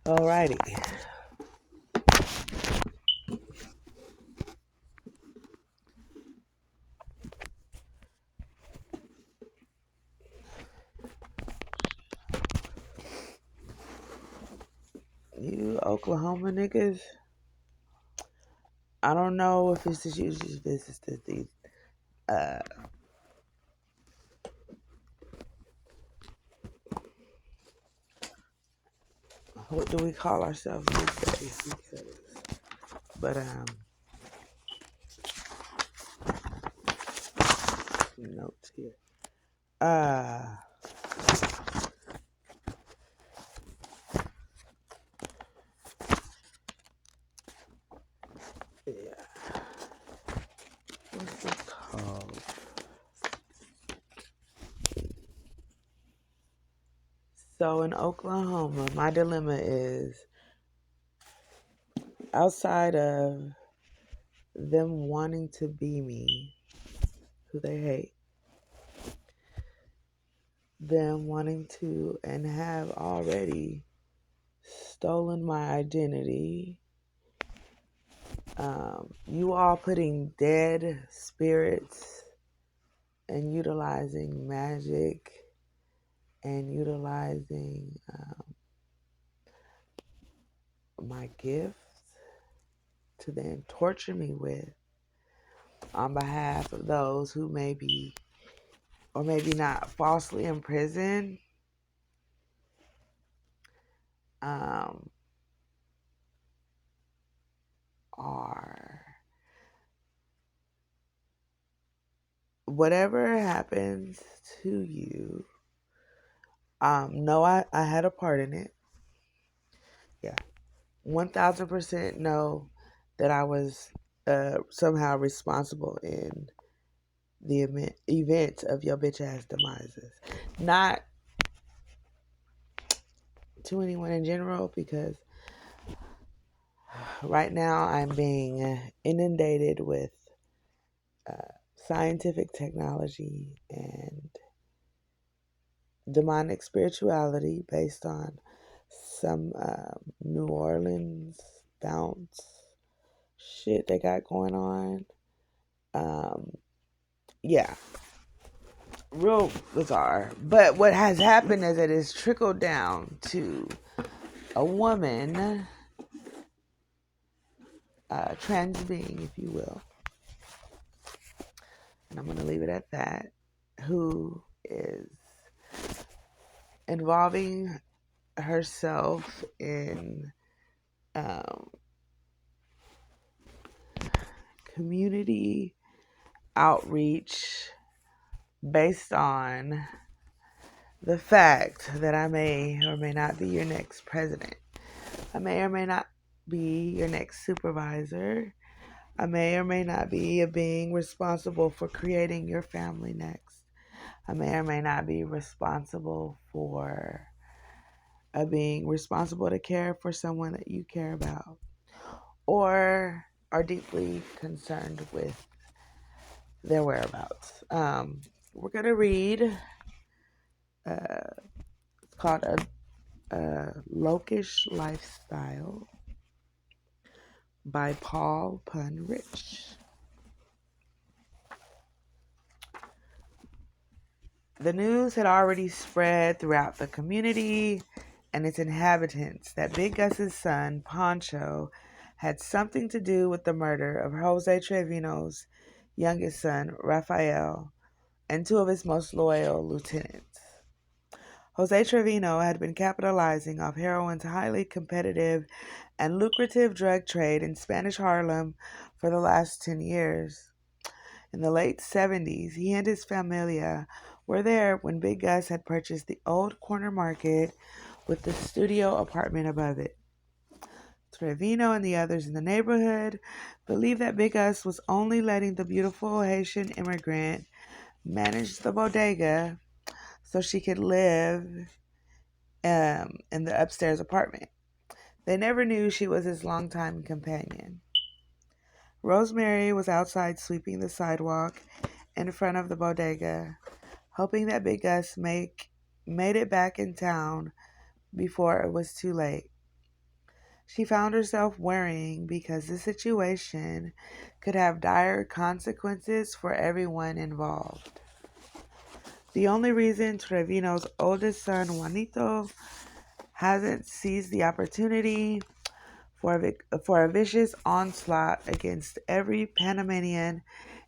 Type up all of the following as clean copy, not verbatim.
Alrighty. You Oklahoma niggas, I don't know if it's just usually this is these uh what do we call ourselves these days? But notes here. Uh yeah. What's it called? So in Oklahoma, my dilemma is outside of them wanting to be me, who they hate, them wanting to and have already stolen my identity. You all putting dead spirits and utilizing magic and utilizing my gifts to then torture me with on behalf of those who may be or maybe not falsely imprisoned. Um, are whatever happens to you, no, I had a part in it. Yeah. 1000% know that I was somehow responsible in the event of your bitch ass demises. Not to anyone in general, because right now I'm being inundated with scientific technology and demonic spirituality based on some New Orleans bounce shit they got going on. Yeah, real bizarre. But what has happened is it has trickled down to a woman, trans being, if you will, and I'm going to leave it at that, who is involving herself in um, community outreach based on the fact that I may or may not be your next president. I may or may not be your next supervisor. I may or may not be a being responsible for creating your family next. I may or may not be responsible for a being responsible to care for someone that you care about or are deeply concerned with their whereabouts. We're going to read, it's called a Locish Lifestyle by Punn. The news had already spread throughout the community and its inhabitants that Big Gus's son, Poncho, had something to do with the murder of Jose Trevino's youngest son, Rafael, and two of his most loyal lieutenants. Jose Trevino had been capitalizing off heroin's highly competitive and lucrative drug trade in Spanish Harlem for the last 10 years. In the late 70s, he and his familia were there when Big Gus had purchased the old corner market with the studio apartment above it. Trevino and the others in the neighborhood believed that Big Gus was only letting the beautiful Haitian immigrant manage the bodega so she could live in the upstairs apartment. They never knew she was his longtime companion. Rosemary was outside sweeping the sidewalk in front of the bodega, hoping that Big Gus made it back in town before it was too late. she found herself worrying because the situation could have dire consequences for everyone involved. The only reason Trevino's oldest son, Juanito, hasn't seized the opportunity for a vicious onslaught against every Panamanian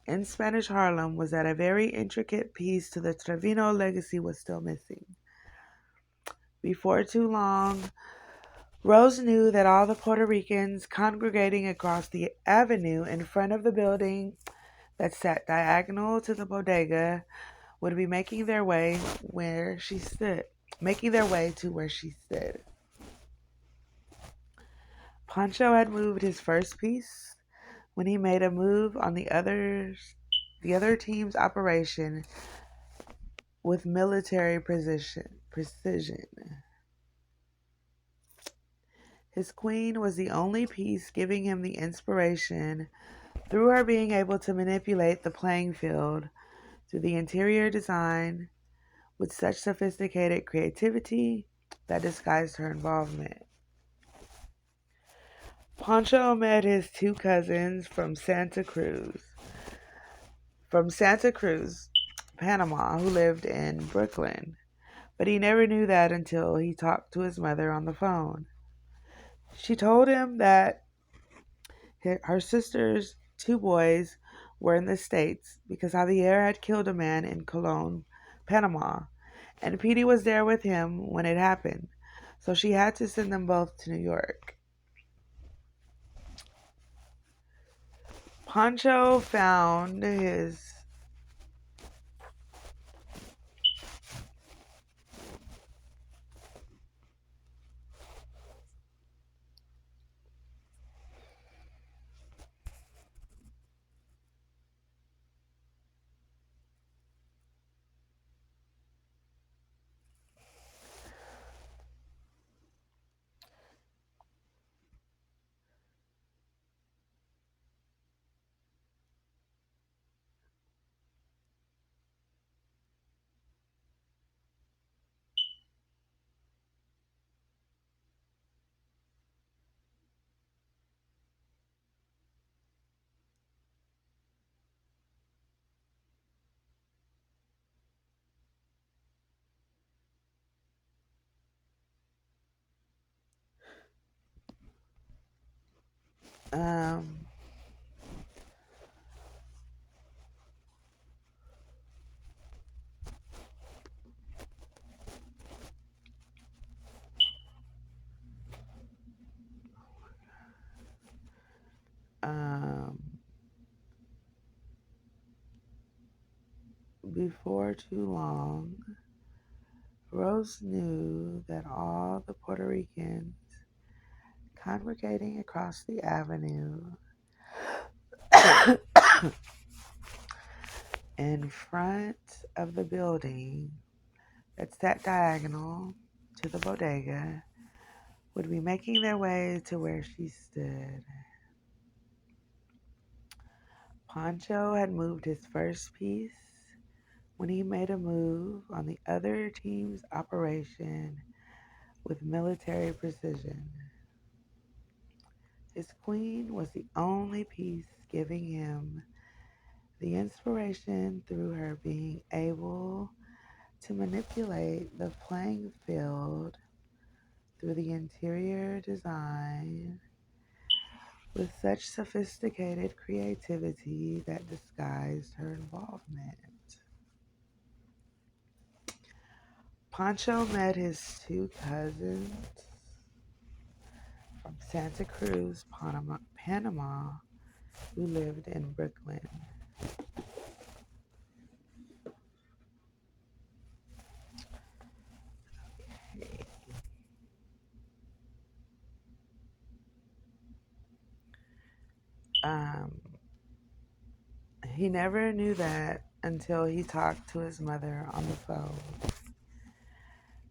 in Spanish Harlem was that a very intricate piece to the Trevino legacy was still missing. Before too long, Rose knew that all the Puerto Ricans congregating across the avenue in front of the building that sat diagonal to the bodega would be making their way to where she stood. Pancho had moved his first piece when he made a move on the other team's operation with military precision. His queen was the only piece giving him the inspiration through her being able to manipulate the playing field through the interior design with such sophisticated creativity that disguised her involvement. Pancho met his two cousins from Santa Cruz, Panama, who lived in Brooklyn, but he never knew that until he talked to his mother on the phone. She told him that her sister's two boys were in the States because Javier had killed a man in Cologne, Panama, and Petey was there with him when it happened, so she had to send them both to New York. Pancho found his um, um, before too long, Rose knew that all the Puerto Ricans congregating across the avenue in front of the building that sat diagonal to the bodega would be making their way to where she stood. Pancho had moved his first piece when he made a move on the other team's operation with military precision. His queen was the only piece giving him the inspiration through her being able to manipulate the playing field through the interior design with such sophisticated creativity that disguised her involvement. Pancho met his two cousins from Santa Cruz, Panama, who lived in Brooklyn. Um, he never knew that until he talked to his mother on the phone.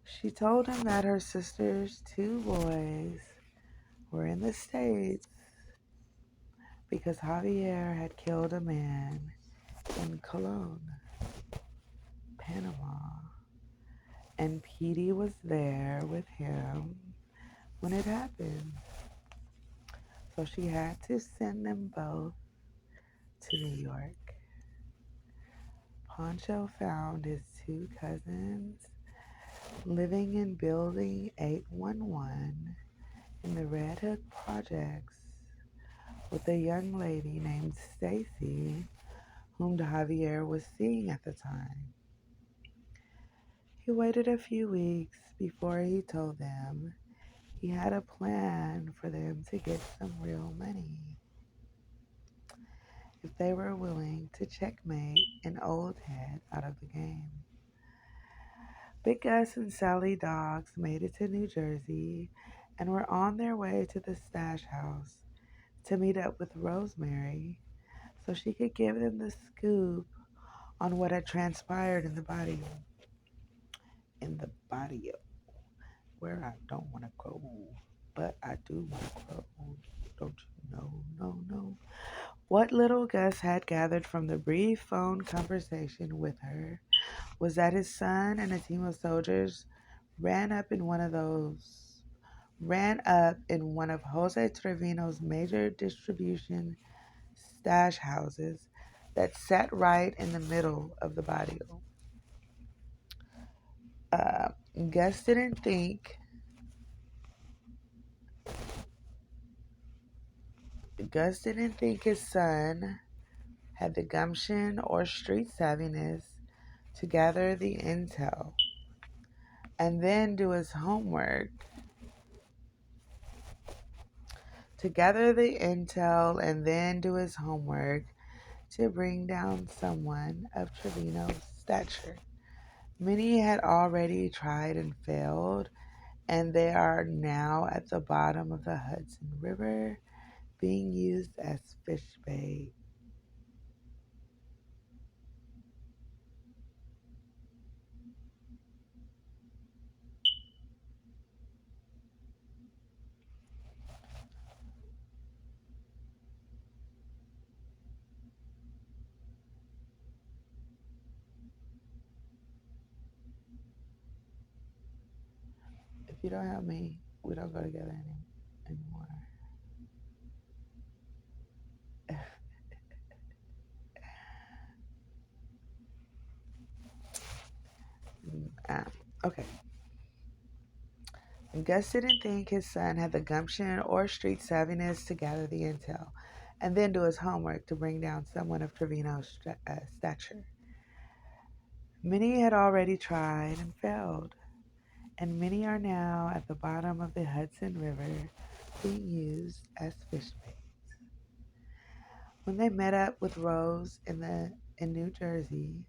She told him that her sister's two boys were in the States because Javier had killed a man in Cologne, Panama, and Petey was there with him when it happened. So she had to send them both to New York. Poncho found his two cousins living in Building 811 in the Red Hook Projects with a young lady named Stacy, whom Javier was seeing at the time. He waited a few weeks before he told them he had a plan for them to get some real money if they were willing to checkmate an old head out of the game. Big Gus and Sally Dogs made it to New Jersey and were on their way to the stash house to meet up with Rosemary so she could give them the scoop on what had transpired in the body. In the body where I don't want to go, but I do want to go. Don't you know? No, no. What little Gus had gathered from the brief phone conversation with her was that his son and a team of soldiers ran up in one of those ran up in one of Jose Trevino's major distribution stash houses that sat right in the middle of the barrio. Uh, Gus didn't think Gus didn't think his son had the gumption or street savviness to gather the intel and then do his homework to gather the intel and then do his homework to bring down someone of Trevino's stature. Many had already tried and failed, and they are now at the bottom of the Hudson River being used as fish bait. If you don't have me, we don't go together anymore. Ah, okay. Gus didn't think his son had the gumption or street savviness to gather the intel and then do his homework to bring down someone of Trevino's stature. Many had already tried and failed, and many are now at the bottom of the Hudson River being used as fish bait. When they met up with Rose in New Jersey,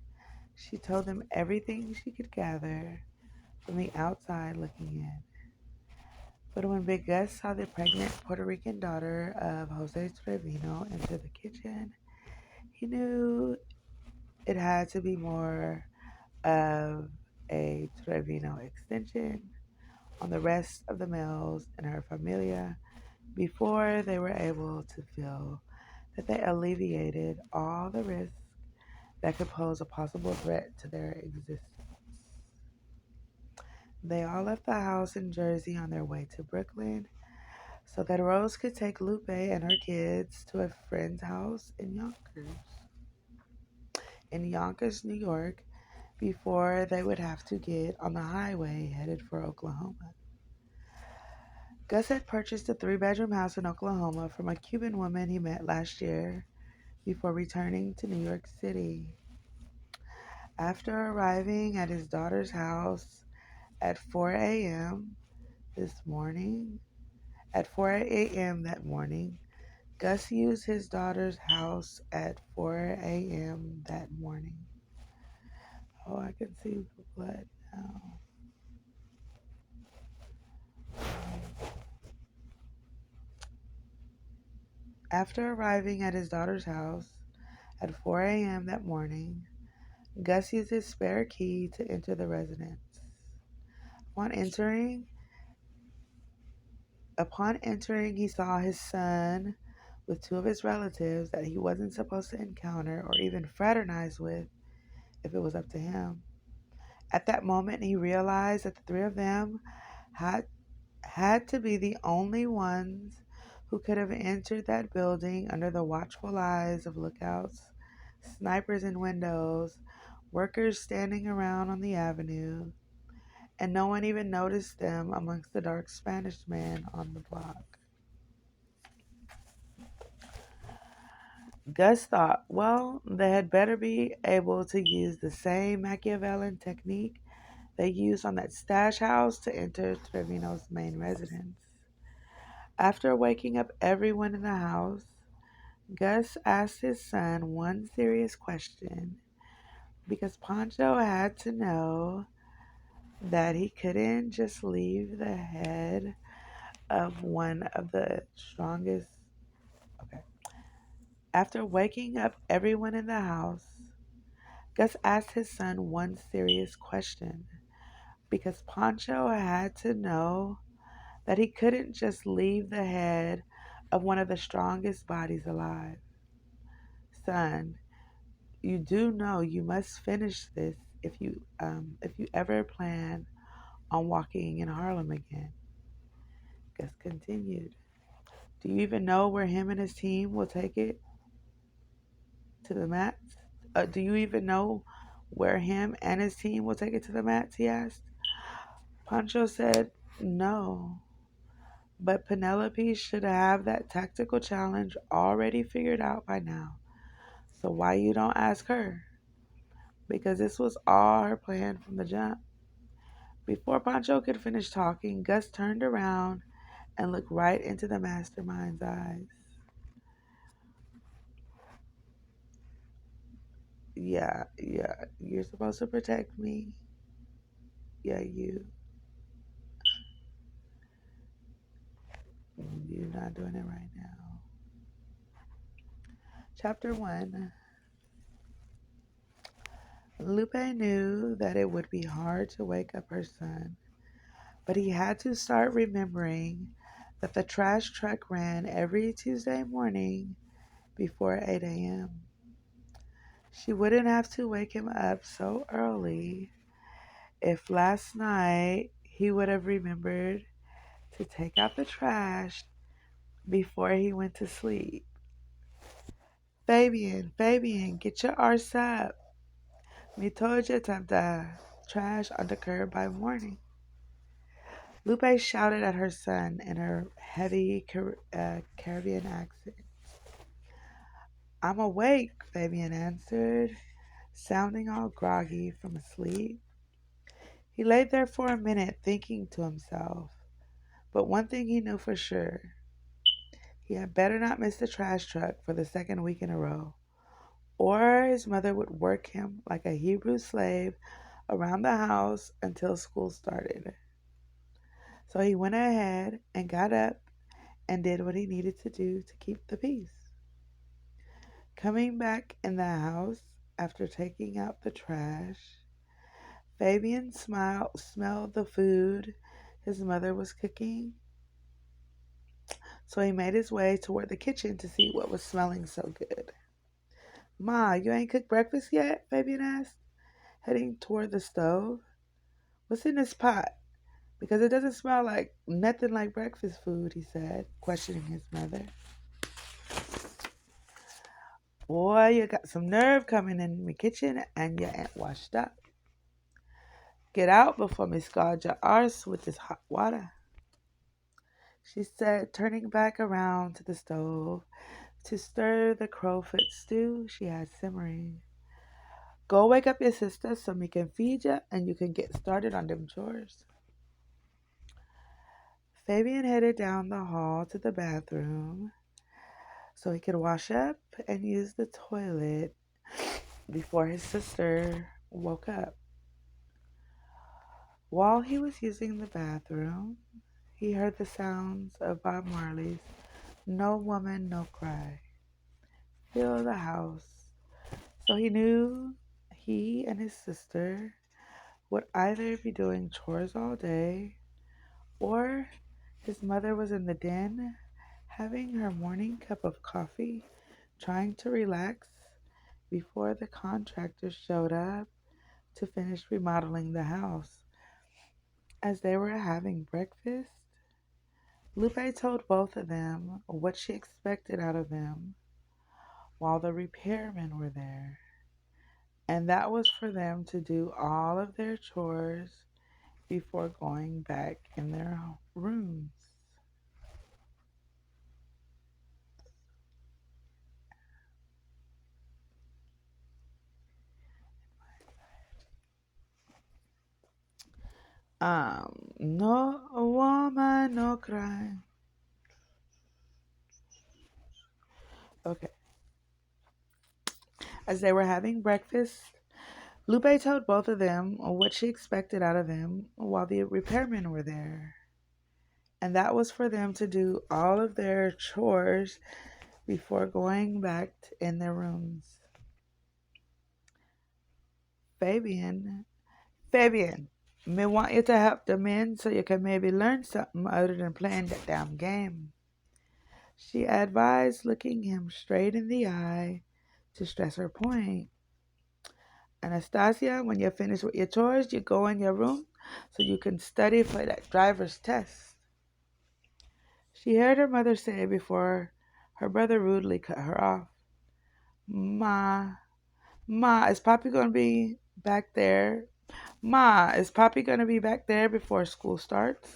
she told them everything she could gather from the outside looking in. But when Big Gus saw the pregnant Puerto Rican daughter of Jose Trevino enter the kitchen, he knew it had to be more of a Trevino extension on the rest of the males in her familia before they were able to feel that they alleviated all the risks that could pose a possible threat to their existence. They all left the house in Jersey on their way to Brooklyn so that Rose could take Lupe and her kids to a friend's house in Yonkers, New York, before they would have to get on the highway headed for Oklahoma. Gus had purchased a three-bedroom house in Oklahoma from a Cuban woman he met last year before returning to New York City. After arriving at his daughter's house at 4 a.m. this morning, at 4 a.m. that morning, Gus used his daughter's house at 4 a.m. that morning. Oh, I can see the blood now. After arriving at his daughter's house at 4 a.m. that morning, Gus used his spare key to enter the residence. Upon entering, Upon entering, he saw his son with two of his relatives that he wasn't supposed to encounter or even fraternize with if it was up to him. At that moment, he realized that the three of them had had to be the only ones who could have entered that building under the watchful eyes of lookouts, snipers in windows, workers standing around on the avenue, and no one even noticed them amongst the dark Spanish man on the block. Gus thought, well, they had better be able to use the same Machiavellian technique they used on that stash house to enter Trevino's main residence. After waking up everyone in the house, Gus asked his son one serious question because Pancho had to know that he couldn't just leave the head of one of the strongest. Okay. After waking up everyone in the house, Gus asked his son one serious question because Pancho had to know that he couldn't just leave the head of one of the strongest bodies alive. Son, you do know you must finish this if you ever plan on walking in Harlem again. Gus continued. Do you even know where him and his team will take it to the mats? Do you even know where him and his team will take it to the mats? He asked. Pancho said, no, but Penelope should have that tactical challenge already figured out by now. So why you don't ask her? Because this was all her plan from the jump. Before Pancho could finish talking, Gus turned around and looked right into the mastermind's eyes. Yeah, yeah, you're supposed to protect me. Yeah, you're not doing it right now. Chapter 1. Lupe knew that it would be hard to wake up her son, but he had to start remembering that the trash truck ran every Tuesday morning before 8 a.m. She wouldn't have to wake him up so early if last night he would have remembered to take out the trash before he went to sleep. Fabian, get your arse up. Me told you to the trash on the curb by morning. Lupe shouted at her son in her heavy Caribbean accent. I'm awake, Fabian answered, sounding all groggy from sleep. He lay there for a minute thinking to himself, but one thing he knew for sure. He had better not miss the trash truck for the second week in a row, or his mother would work him like a Hebrew slave around the house until school started. So he went ahead and got up and did what he needed to do to keep the peace. Coming back in the house after taking out the trash, Fabian smelled the food his mother was cooking, so he made his way toward the kitchen to see what was smelling so good. Ma, you ain't cooked breakfast yet? Fabian asked, heading toward the stove. What's in this pot? Because it doesn't smell like nothing like breakfast food, he said, questioning his mother. Boy, you got some nerve coming in the kitchen and you ain't washed up. Get out before me scald your arse with this hot water, she said, turning back around to the stove to stir the crowfoot stew she had simmering. Go wake up your sister so me can feed you and you can get started on them chores. Fabian headed down the hall to the bathroom so he could wash up and use the toilet before his sister woke up. While he was using the bathroom, he heard the sounds of Bob Marley's No Woman, No Cry fill the house. So he knew he and his sister would either be doing chores all day or his mother was in the den having her morning cup of coffee, trying to relax before the contractors showed up to finish remodeling the house. As they were having breakfast, Lupe told both of them what she expected out of them while the repairmen were there, and that was for them to do all of their chores before going back in their rooms. No woman, no cry. Okay. As they were having breakfast, Lupe told both of them what she expected out of them while the repairmen were there, and that was for them to do all of their chores before going back in their rooms. Fabian, Fabian, me want you to help the men so you can maybe learn something other than playing that damn game. She advised, looking him straight in the eye to stress her point. Anastasia, when you're finished with your chores, you go in your room so you can study for that driver's test. She heard her mother say before her brother rudely cut her off. Ma, Ma, is Poppy going to be back there? Ma, is Poppy going to be back there before school starts?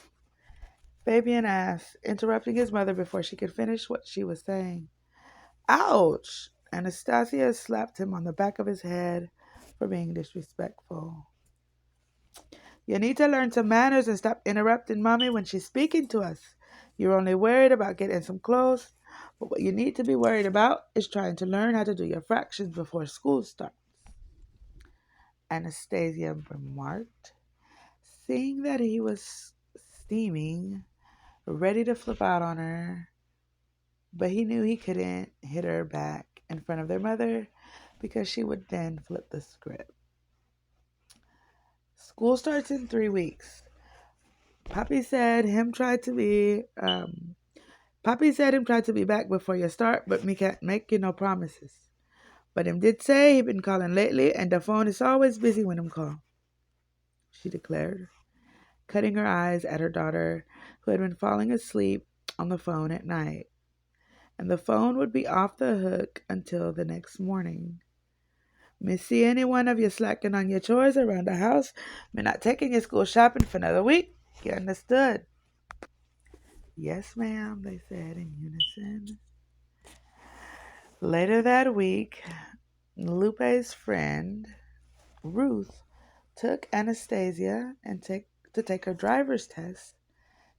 Fabian asked, interrupting his mother before she could finish what she was saying. Ouch! Anastasia slapped him on the back of his head for being disrespectful. You need to learn some manners and stop interrupting Mommy when she's speaking to us. You're only worried about getting some clothes, but what you need to be worried about is trying to learn how to do your fractions before school starts. Anastasia remarked, seeing that he was steaming, ready to flip out on her, but he knew he couldn't hit her back in front of their mother because she would then flip the script. School starts in 3 weeks. Poppy said him tried to be back before you start, but me can't make you no promises. But him did say he been calling lately, and the phone is always busy when him call, she declared, cutting her eyes at her daughter, who had been falling asleep on the phone at night. And the phone would be off the hook until the next morning. Me see any one of you slacking on your chores around the house, me not taking you school shopping for another week. You understood? Yes, ma'am, they said in unison. Later that week, Lupe's friend, Ruth, took Anastasia to take her driver's test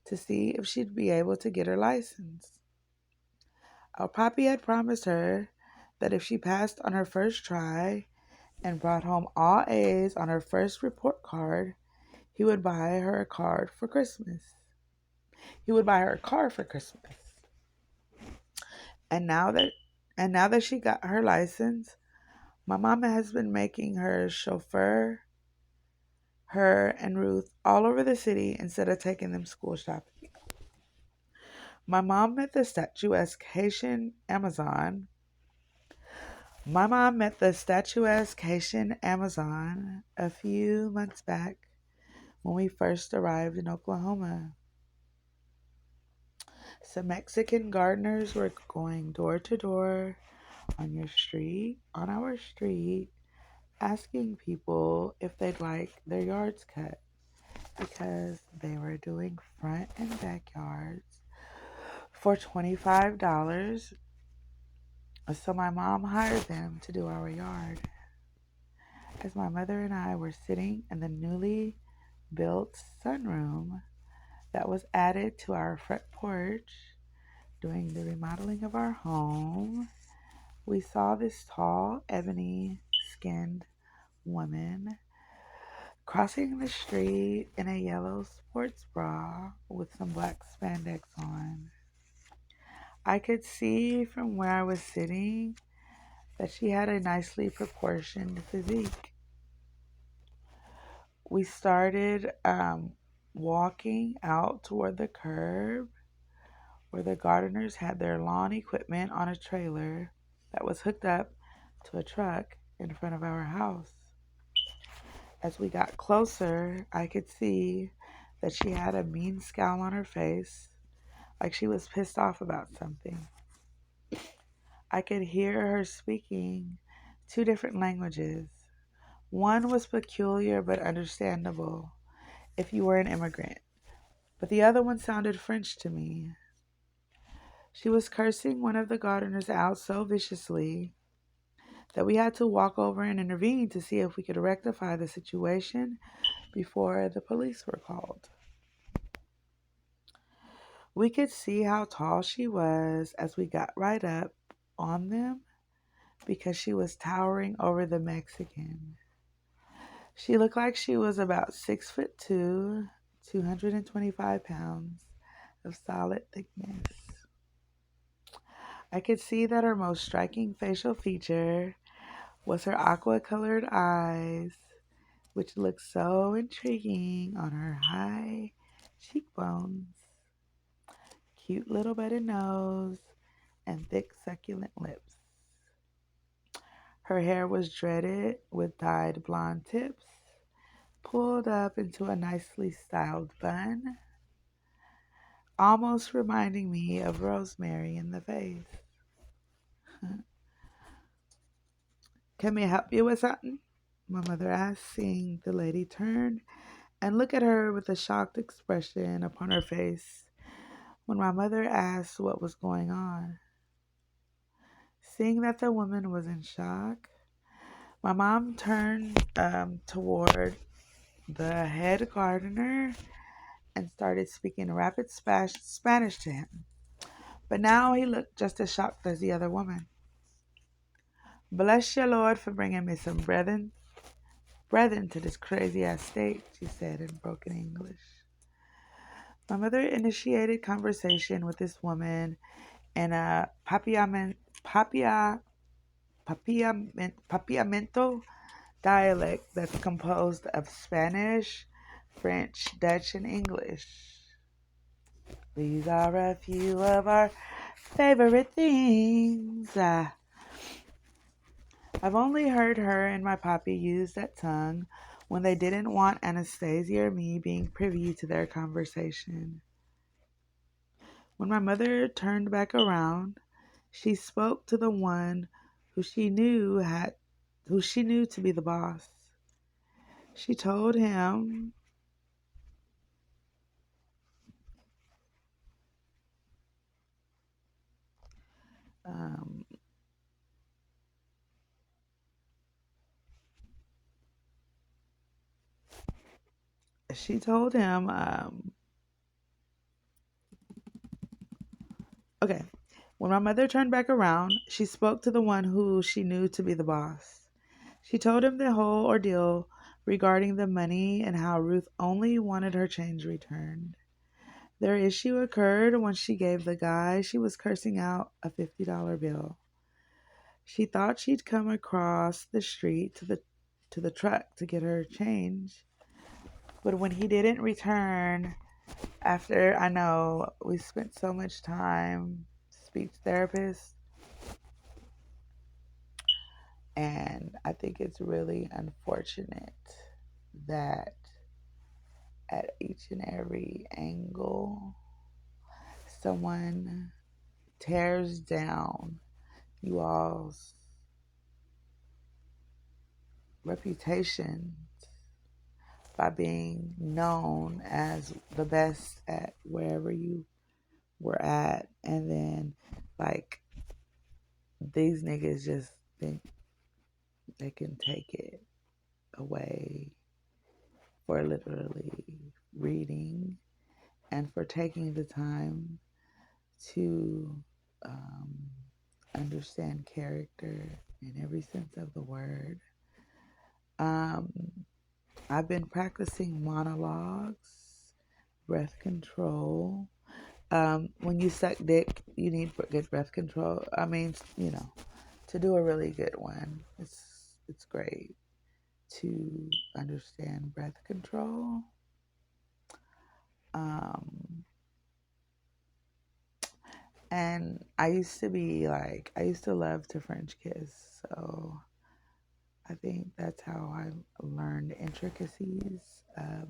to see if she'd be able to get her license. Our Poppy had promised her that if she passed on her first try and brought home all A's on her first report card, he would buy her a card for Christmas. He would buy her a car for Christmas. And now that she got her license, my mama has been making her chauffeur her and Ruth all over the city instead of taking them school shopping. My mom met the statuesque Haitian Amazon. My mom met the statuesque Haitian Amazon a few months back when we first arrived in Oklahoma. Some Mexican gardeners were going door to door on our street, asking people if they'd like their yards cut because they were doing front and backyards for $25. So my mom hired them to do our yard. As my mother and I were sitting in the newly built sunroom that was added to our front porch doing the remodeling of our home, we saw this tall, ebony-skinned woman crossing the street in a yellow sports bra with some black spandex on. I could see from where I was sitting that she had a nicely proportioned physique. We started walking out toward the curb where the gardeners had their lawn equipment on a trailer that was hooked up to a truck in front of our house. As we got closer, I could see that she had a mean scowl on her face, like she was pissed off about something. I could hear her speaking two different languages. One was peculiar but understandable if you were an immigrant, but the other one sounded French to me. She was cursing one of the gardeners out so viciously that we had to walk over and intervene to see if we could rectify the situation before the police were called. We could see how tall she was as we got right up on them because she was towering over the Mexican. She looked like she was about 6'2", 225 pounds of solid thickness. I could see that her most striking facial feature was her aqua colored eyes, which looked so intriguing on her high cheekbones, cute little button nose, and thick succulent lips. Her hair was dreaded with dyed blonde tips, pulled up into a nicely styled bun, almost reminding me of Rosemary in the face. Can we help you with something? My mother asked, seeing the lady turn and look at her with a shocked expression upon her face when my mother asked what was going on. Seeing that the woman was in shock, my mom turned toward the head gardener and started speaking rapid Spanish to him. But now he looked just as shocked as the other woman. Bless your Lord for bringing me some brethren to this crazy ass state, she said in broken English. My mother initiated conversation with this woman in a papiamento dialect that's composed of Spanish, French, Dutch, and English. These are a few of our favorite things. I've only heard her and my papi use that tongue when they didn't want Anastasia or me being privy to their conversation. When my mother turned back around, she spoke to the one who she knew to be the boss. She told him um, she told him okay. When my mother turned back around, she spoke to the one who she knew to be the boss. She told him the whole ordeal regarding the money and how Ruth only wanted her change returned. Their issue occurred when she gave the guy she was cursing out a $50 bill. She thought she'd come across the street to the truck to get her change, but when he didn't return, after I know we spent so much time speech therapist, and I think it's really unfortunate that at each and every angle someone tears down you all's reputation by being known as the best at wherever you were at, and then like these niggas just think they can take it away for literally reading and for taking the time to um, understand character in every sense of the word. Um, I've been practicing monologues, breath control. When you suck dick, you need good breath control. I mean, to do a really good one, it's great to understand breath control. Um, and I used to love to French kiss, so I think that's how I learned intricacies of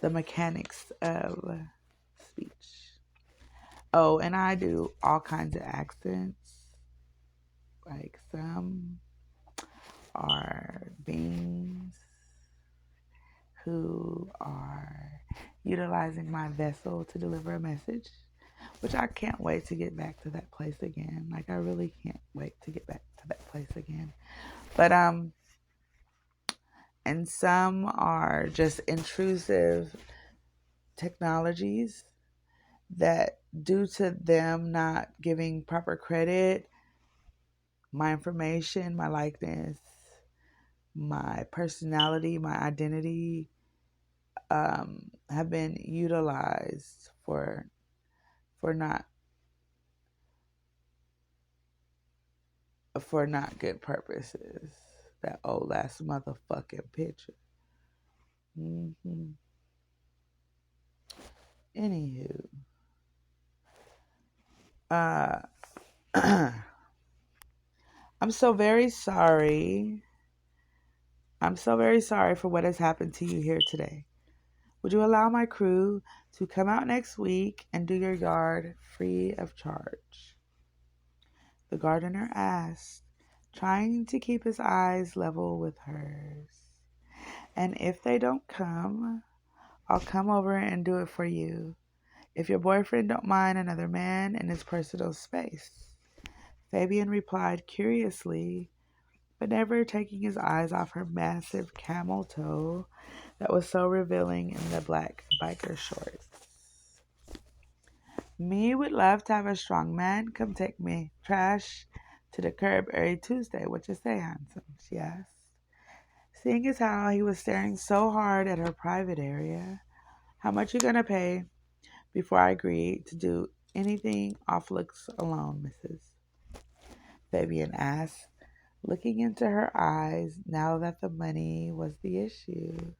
the mechanics of speech. Oh, and I do all kinds of accents. Like some are beings who are utilizing my vessel to deliver a message, which I can't wait to get back to that place again. Like I really can't wait to get back to that place again. But and some are just intrusive technologies that, due to them not giving proper credit, my information, my likeness, my personality, my identity, have been utilized for not good purposes. That old ass motherfucking picture. hmm Anywho, uh, I'm so very sorry. I'm so very sorry for what has happened to you here today. Would you allow my crew to come out next week and do your yard free of charge? The gardener asked, trying to keep his eyes level with hers. And if they don't come, I'll come over and do it for you. If your boyfriend don't mind another man in his personal space. Fabian replied curiously, but never taking his eyes off her massive camel toe that was so revealing in the black biker shorts. Me would love to have a strong man come take me trash to the curb every Tuesday. What you say, handsome? She asked. Seeing as how he was staring so hard at her private area, how much you gonna pay before I agree to do anything off looks alone, Mrs. Fabian asked, looking into her eyes now that the money was the issue.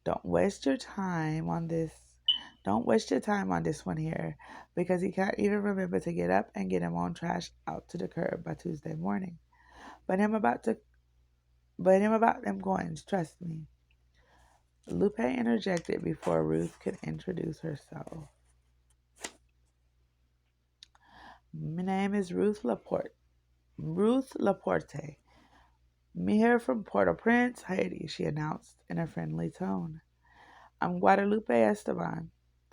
Don't waste your time on this. Don't waste your time on this one here, because he can't even remember to get up and get him own trash out to the curb by Tuesday morning. But him about them coins, trust me. Lupe interjected before Ruth could introduce herself. My name is Ruth Laporte. Ruth Laporte. Me here from Port-au-Prince, Haiti, she announced in a friendly tone. I'm Guadalupe Esteban,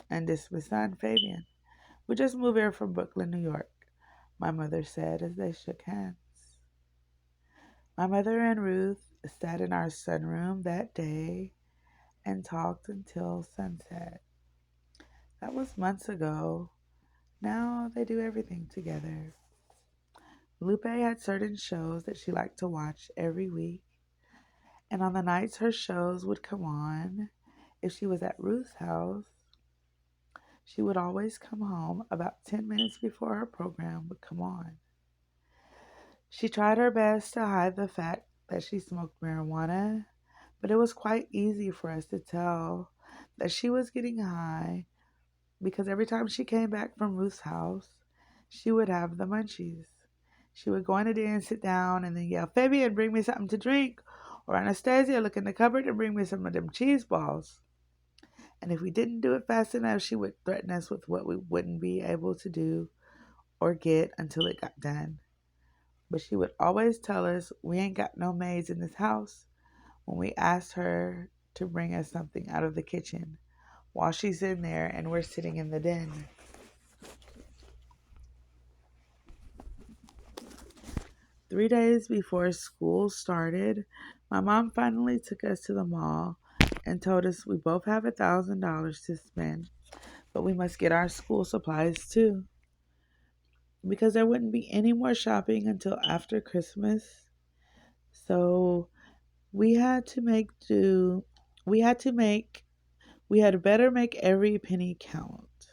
and this is my son, Fabian. We just moved here from Brooklyn, New York, my mother said as they shook hands. My mother and Ruth sat in our sunroom that day and talked until sunset. That was months ago. Now they do everything together. Lupe had certain shows that she liked to watch every week, and on the nights her shows would come on, if she was at Ruth's house, she would always come home about 10 minutes before her program would come on. She tried her best to hide the fact that she smoked marijuana, but it was quite easy for us to tell that she was getting high because every time she came back from Ruth's house, she would have the munchies. She would go in the den and sit down and then yell, Fabian, bring me something to drink. Or Anastasia, look in the cupboard and bring me some of them cheese balls. And if we didn't do it fast enough, she would threaten us with what we wouldn't be able to do or get until it got done. But she would always tell us we ain't got no maids in this house when we asked her to bring us something out of the kitchen while she's in there and we're sitting in the den. 3 days before school started, my mom finally took us to the mall and told us we both have $1,000 to spend, but we must get our school supplies too, because there wouldn't be any more shopping until after Christmas. So we had to make do. We had to make. We had better make every penny count.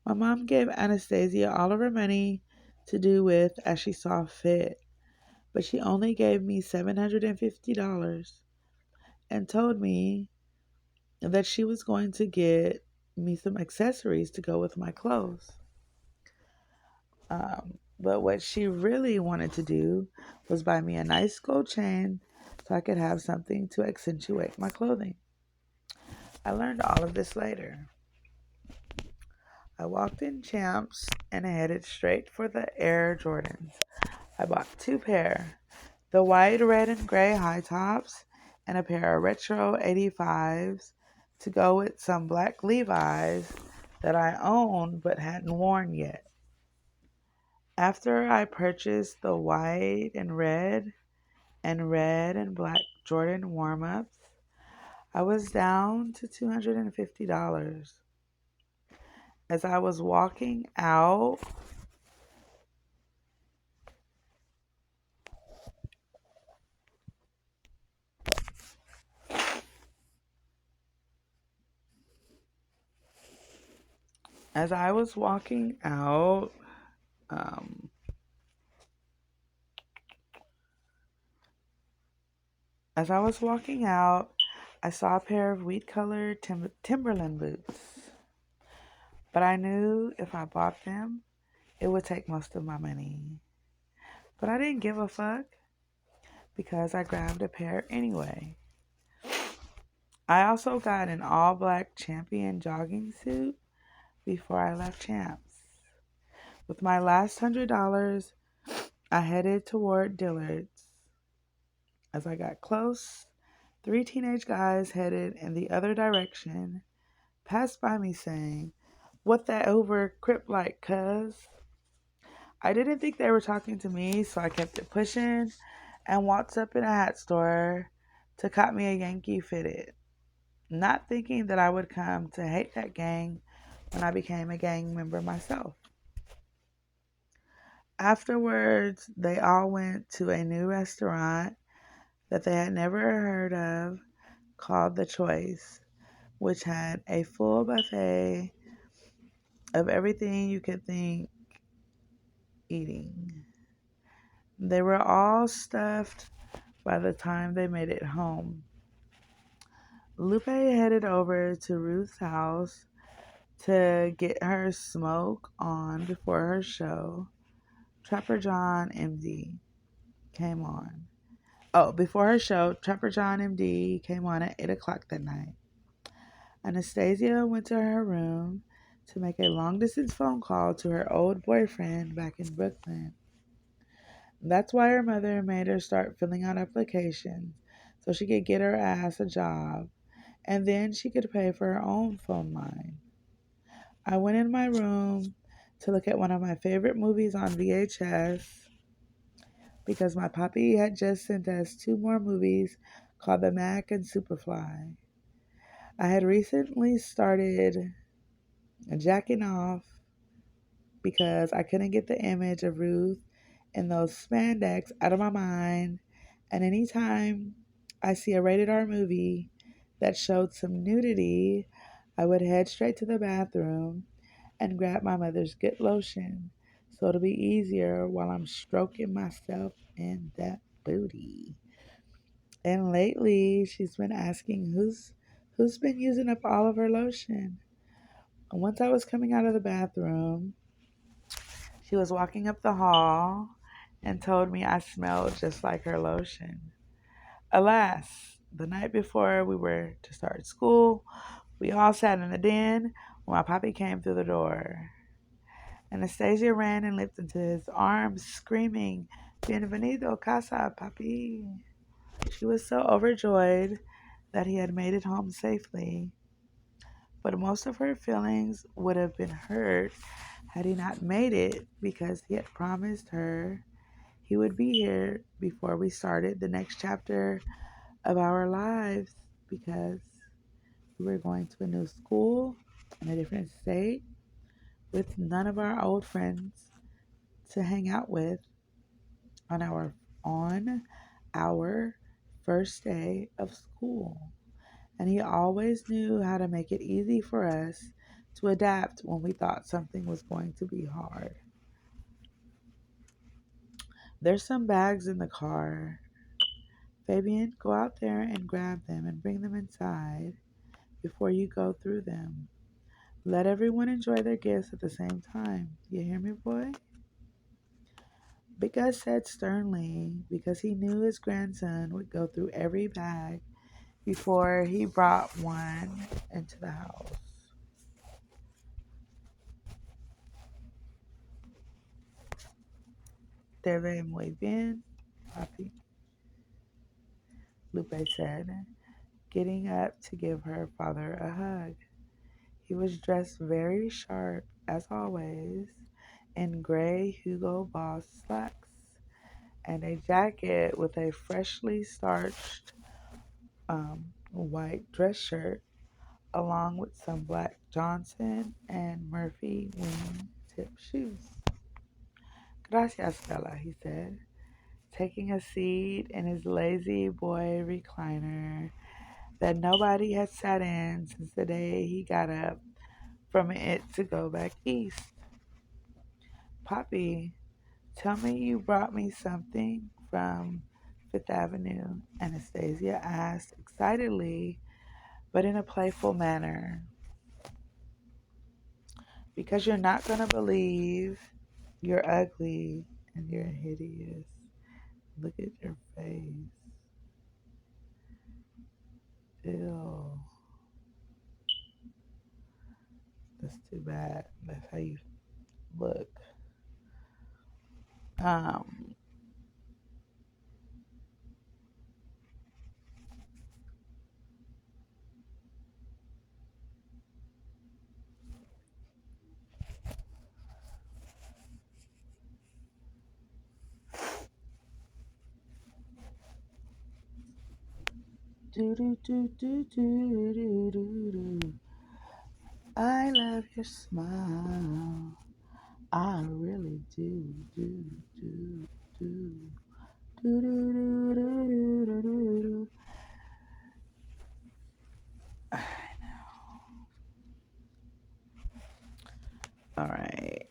My mom gave Anastasia all of her money to do with as she saw fit, but she only gave me $750 and told me that she was going to get me some accessories to go with my clothes. But what she really wanted to do was buy me a nice gold chain so I could have something to accentuate my clothing. I learned all of this later. I walked in Champs and headed straight for the Air Jordans. I bought two pair, the white, red, and gray high tops, and a pair of retro 85s to go with some black Levi's that I owned but hadn't worn yet. After I purchased the white and red and black Jordan warm ups, I was down to $250. As I was walking out, as I was walking out, um, as I was walking out, I saw a pair of wheat colored Timberland boots. But I knew if I bought them, it would take most of my money. But I didn't give a fuck because I grabbed a pair anyway. I also got an all black Champion jogging suit before I left Champs. With my last $100, I headed toward Dillard's. As I got close, three teenage guys headed in the other direction passed by me saying, "What that over crip like, cuz?" I didn't think they were talking to me, so I kept it pushing and walked up in a hat store to cop me a Yankee fitted, not thinking that I would come to hate that gang when I became a gang member myself. Afterwards, they all went to a new restaurant that they had never heard of called The Choice, which had a full buffet of everything you could think eating. They were all stuffed by the time they made it home. Lupe headed over to Ruth's house to get her smoke on before her show. Trapper John MD came on. Oh, before her show, Trapper John MD came on at 8 o'clock that night. Anastasia went to her room to make a long distance phone call to her old boyfriend back in Brooklyn. That's why her mother made her start filling out applications so she could get her ass a job and then she could pay for her own phone line. I went in my room to look at one of my favorite movies on VHS because my puppy had just sent us two more movies called The Mac and Superfly. I had recently started jacking off because I couldn't get the image of Ruth in those spandex out of my mind, and anytime I see a rated R movie that showed some nudity, I would head straight to the bathroom and grab my mother's good lotion so it'll be easier while I'm stroking myself in that booty. And lately, she's been asking who's been using up all of her lotion. And once I was coming out of the bathroom, she was walking up the hall and told me I smelled just like her lotion. Alas, the night before we were to start school, we all sat in the den when my papi came through the door. Anastasia ran and leaped into his arms, screaming, "Bienvenido casa, papi." She was so overjoyed that he had made it home safely, but most of her feelings would have been hurt had he not made it because he had promised her he would be here before we started the next chapter of our lives because we were going to a new school in a different state with none of our old friends to hang out with on our first day of school. And he always knew how to make it easy for us to adapt when we thought something was going to be hard. There's some bags in the car. Fabian, go out there and grab them and bring them inside before you go through them. Let everyone enjoy their gifts at the same time. You hear me, boy? Big Gus said sternly because he knew his grandson would go through every bag before he brought one into the house. Te ve muy bien, papi, Lupe said, getting up to give her father a hug. He was dressed very sharp, as always, in gray Hugo Boss slacks and a jacket with a freshly starched white dress shirt, along with some black Johnson and Murphy wing-tip shoes. Gracias, Bella, he said, taking a seat in his lazy boy recliner that nobody had sat in since the day he got up from it to go back east. Poppy, tell me you brought me something from Fifth Avenue, Anastasia asked excitedly, but in a playful manner. Because you're not going to believe you're ugly and you're hideous. Look at your face. Ew. That's too bad. That's how you look. Um, do do do do do do do do. I love your smile. I really do do do do do do do do do do do. All right.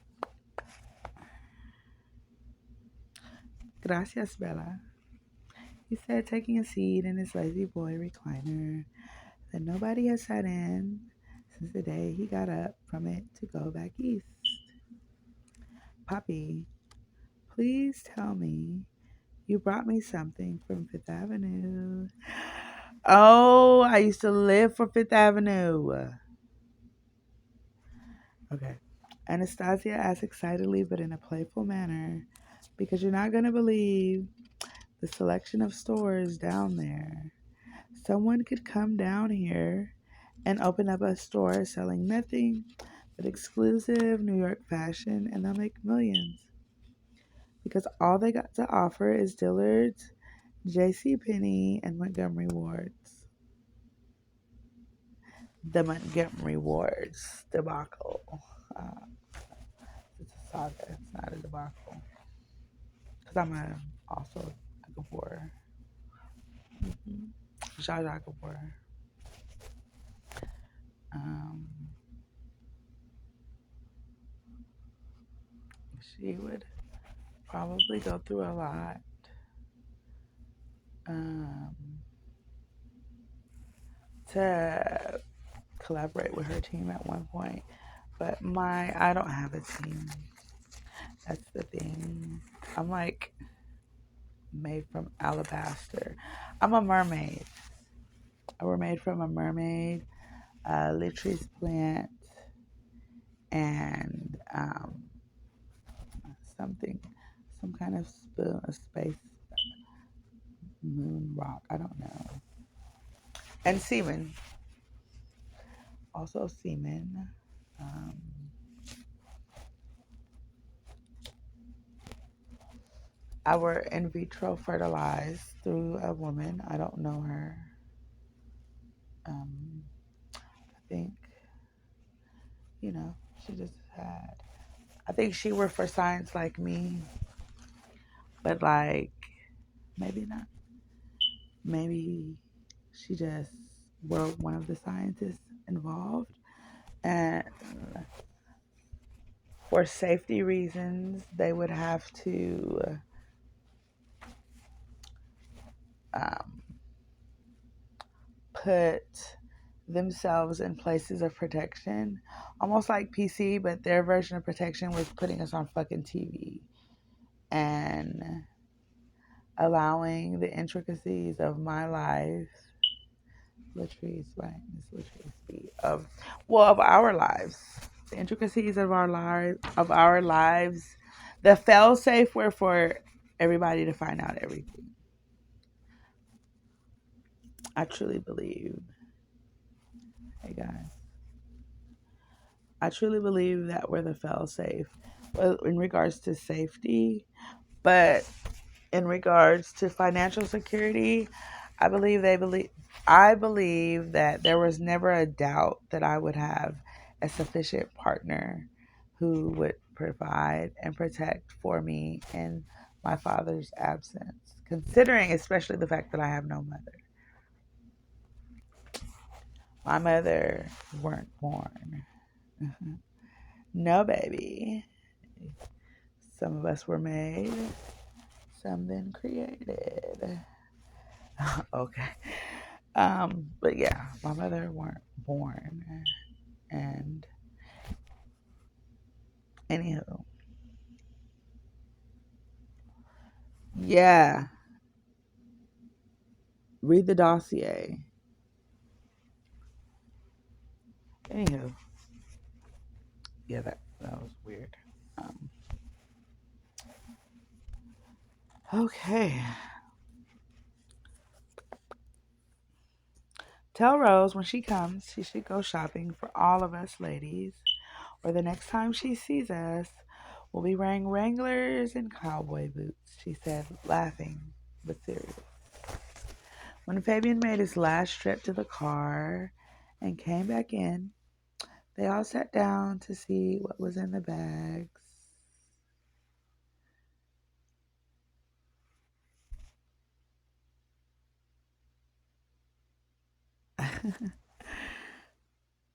Gracias, Bella, he said, taking a seat in his lazy boy recliner that nobody had sat in since the day he got up from it to go back east. Poppy, please tell me you brought me something from Fifth Avenue. Oh, I used to live for Fifth Avenue. Okay. Anastasia asked excitedly but in a playful manner, because you're not going to believe the selection of stores down there. Someone could come down here and open up a store selling nothing but exclusive New York fashion, and they'll make millions. Because all they got to offer is Dillard's, J.C. Penney, and Montgomery Ward's. The Montgomery Ward's debacle. Uh, it's a saga. It's not a debacle. Because also a Gabor. Zsa Zsa Gabor. Um, she would probably go through a lot. Um, to collaborate with her team at one point. But I don't have a team. That's the thing. I'm like made from alabaster. I'm a mermaid. I were made from a mermaid, Latrice plant, and something, some kind of spoon, a space moon rock. I don't know. And semen. Also semen. Um, I were in vitro fertilized through a woman. I don't know her. I think, she just had. I think she were for science like me, but like maybe not. Maybe she just were one of the scientists involved, and for safety reasons, they would have to um, put themselves in places of protection, almost like PC, but their version of protection was putting us on fucking TV and allowing the intricacies of my life Latrice, right? Miss Latrice B. Of our lives, the intricacies of our lives, the fail safe were for everybody to find out everything. I truly believe, hey guys, I truly believe that we're the fail safe, in regards to safety, but in regards to financial security, I believe they believe I believe that there was never a doubt that I would have a sufficient partner who would provide and protect for me in my father's absence, considering especially the fact that I have no mother. My mother weren't born. No baby. Some of us were made, some then created. Okay. But yeah, my mother weren't born. And anywho, yeah, read the dossier. Anywho, yeah, that was weird. Um, okay. Tell Rose when she comes, she should go shopping for all of us ladies, or the next time she sees us, we'll be wearing Wranglers and cowboy boots, she said, laughing but serious. When Fabian made his last trip to the car and came back in, they all sat down to see what was in the bags.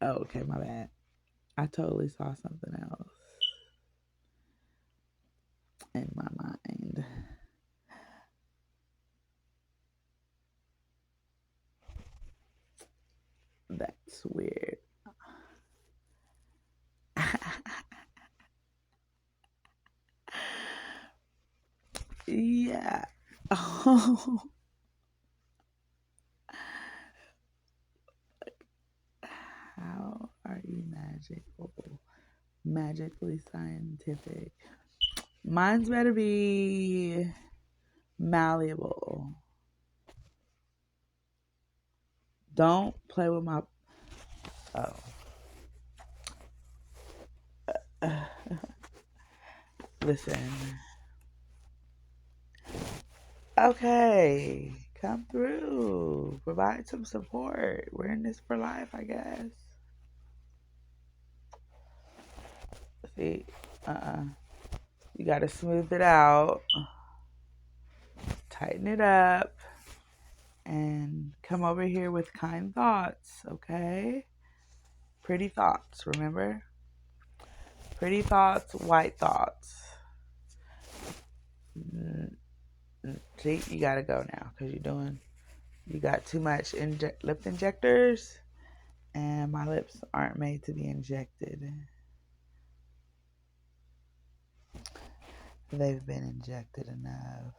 Oh, okay, my bad. I totally saw something else in my mind. That's weird. Yeah. Oh, how are you magical? Magically scientific. Mine's better be malleable. Don't play with my. Oh. Listen. Okay. Come through. Provide some support. We're in this for life, I guess. See, you got to smooth it out, tighten it up, and come over here with kind thoughts, okay? Pretty thoughts, remember? Pretty thoughts, white thoughts. See, you got to go now because you got too much lip injectors, and my lips aren't made to be injected. They've been injected enough.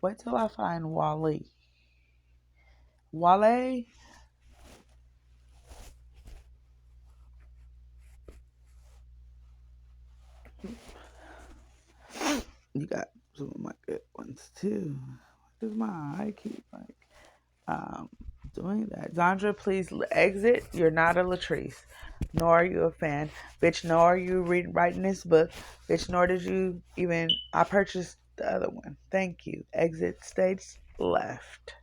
Wait till I find Wally. Wale? You got some of my good ones too. Why does my eye keep um doing that? Zandra, please exit. You're not a Latrice. Nor are you a fan. Bitch, nor are you writing this book. Bitch, nor did you even I purchased the other one. Thank you. Exit stage left.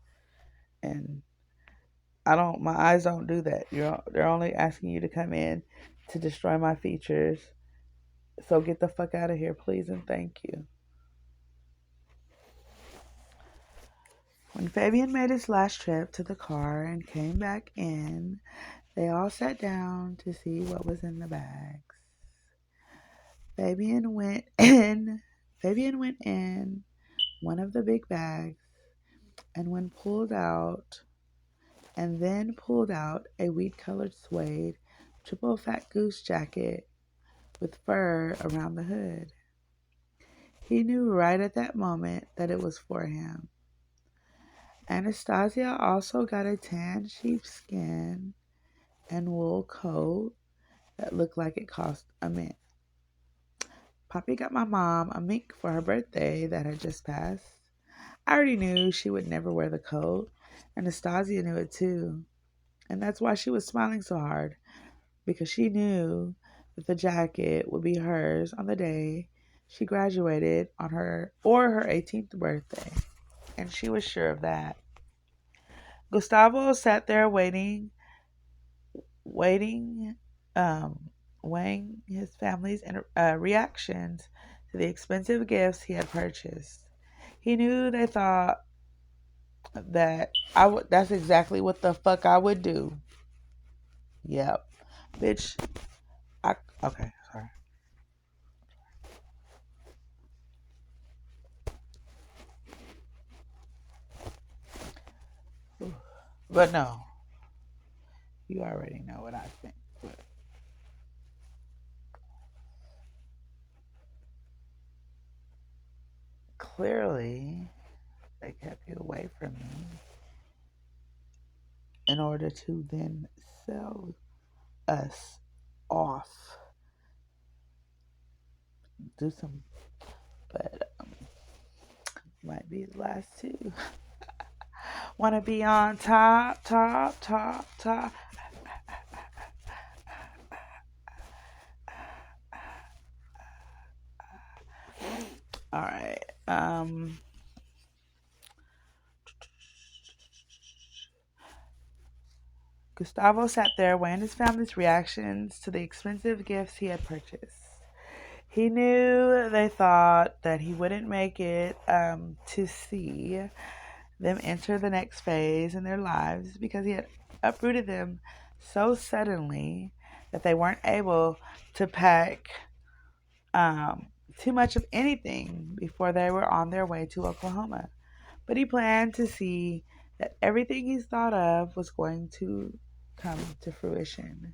And I don't my eyes don't do that. They're only asking you to come in to destroy my features. So get the fuck out of here, please and thank you. When Fabian made his last trip to the car and came back in, they all sat down to see what was in the bags. Fabian went in. Fabian went in one of the big bags and then pulled out a wheat-colored suede triple fat goose jacket with fur around the hood. He knew right at that moment that it was for him. Anastasia also got a tan sheepskin and wool coat that looked like it cost a mint. Poppy got my mom a mink for her birthday that had just passed. I already knew she would never wear the coat. Anastasia knew it too. And that's why she was smiling so hard, because she knew that the jacket would be hers on the day she graduated on her 18th birthday. And she was sure of that. Gustavo sat there waiting, weighing his family's reactions to the expensive gifts he had purchased. He knew they thought that that's exactly what the fuck I would do. Yep. Bitch, okay, sorry. But no, you already know what I think. But clearly, they kept you away from me in order to then sell us off. Do some, but might be the last two. Wanna be on top, top, top, top. All right. Gustavo sat there weighing his family's reactions to the expensive gifts he had purchased. He knew they thought that he wouldn't make it to see them enter the next phase in their lives because he had uprooted them so suddenly that they weren't able to pack um, too much of anything before they were on their way to Oklahoma. But he planned to see that everything he's thought of was going to come to fruition.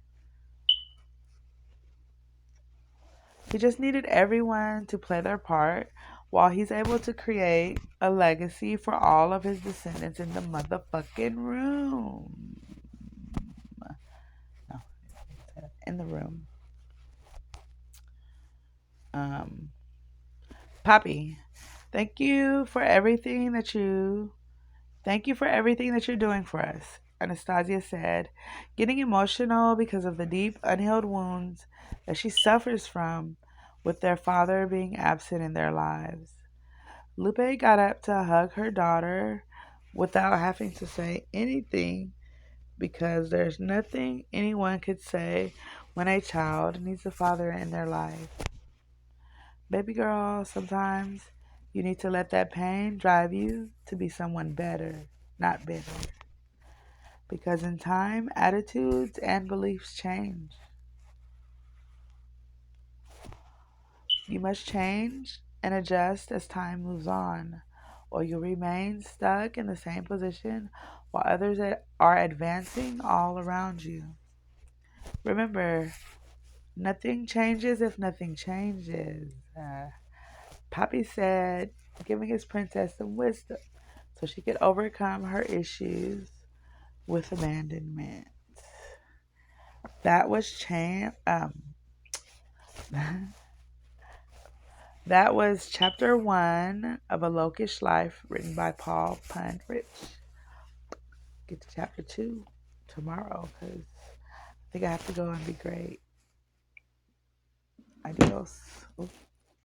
He just needed everyone to play their part while he's able to create a legacy for all of his descendants in the motherfucking room. No, in the room. Um, Poppy, thank you for everything that you thank you for everything that you're doing for us, Anastasia said, getting emotional because of the deep, unhealed wounds that she suffers from with their father being absent in their lives. Lupe got up to hug her daughter without having to say anything because there's nothing anyone could say when a child needs a father in their life. Baby girl, sometimes you need to let that pain drive you to be someone better, not bitter. Because in time, attitudes and beliefs change. You must change and adjust as time moves on, or you'll remain stuck in the same position while others are advancing all around you. Remember, nothing changes if nothing changes. Poppy said, giving his princess some wisdom so she could overcome her issues with abandonment. That was that was chapter 1 of A Locish Life, written by Punn. Get to chapter 2 tomorrow because I think I have to go and be great. Adios. Ooh.